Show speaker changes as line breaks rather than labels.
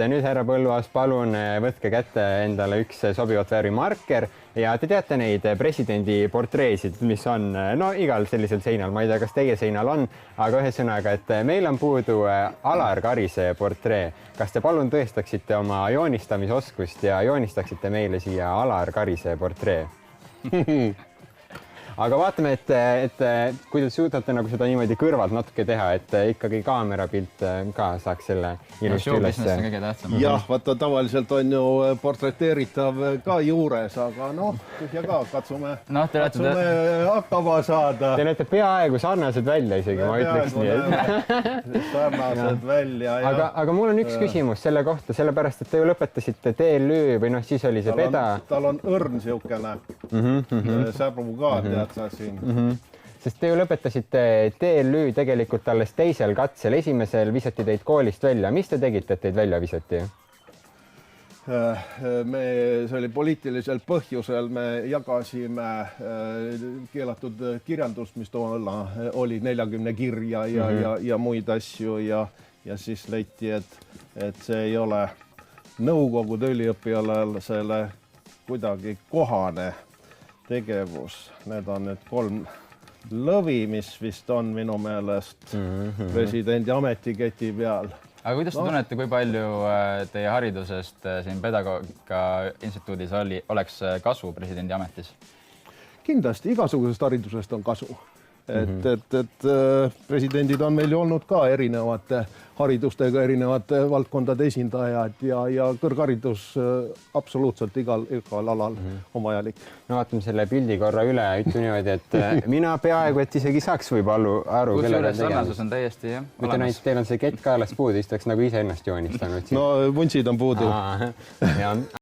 nüüd härra Põlluaas, palun võtke kätte endale üks sobivat värvi marker ja te teate neid presidendi portreesid, mis on no igal sellisel seinal, ma ei tea, kas teie seinal on, aga ühesõnaga, et meil on puudu Alar Karise portree. Kas te palun tõestaksite oma joonistamisoskust ja joonistaksite meile siia Alar Karise portree? Aga vaatame, et kui te suudate nagu seda niimoodi kõrvalt natuke teha, et ikkagi kaamerapilt ka saaks selle ilusti üles.
Jah, vaata tavaliselt on ju portreteeritav ka juures, aga noh, tühja ka, katsume hakkama saada.
Te näete peaaegu sarnased välja isegi, ma ütleks nii.
Sarnased välja.
Aga mul on üks küsimus selle kohta, sellepärast, et te ju lõpetasite TLÜ või noh, siis oli see peda.
Tal on õrn siukene, säbru ka tead sa siin.
Sest te ju lõpetasite TLÜ tegelikult alles teisel katsel, esimesel visati teid koolist välja. Mis te tegite, et teid välja visati?
See oli poliitilisel põhjusel, me jagasime keelatud kirjandust, mis toona oli 40 kirja ja muid asju ja siis leiti, et see ei ole nõukogude üliõpilasele kuidagi kohane tegevus. Need on need 3 lõvi, mis vist on minu meelest presidendi ametiketi peal.
Aga kuidas te tunnete, kui palju teie haridusest siin Pedagoogika instituudis oleks kasu presidendi ametis? Kindlasti, igasugusest haridusest on kasu. Et presidendid on meil ju olnud ka erinevate haridustega, erinevate valdkondade esindajad ja kõrgharidus absoluutselt igal alal on vajalik.
No vaatame selle pildi korra üle, ütleme niimoodi, et mina peaaegu, et isegi saaks võib aru, kellega
tegemist. Sarnasus on täiesti
olemas. Teil on see kett kaelast puudu, istaks nagu ise ennast joonistanud.
No vuntsid on puudu.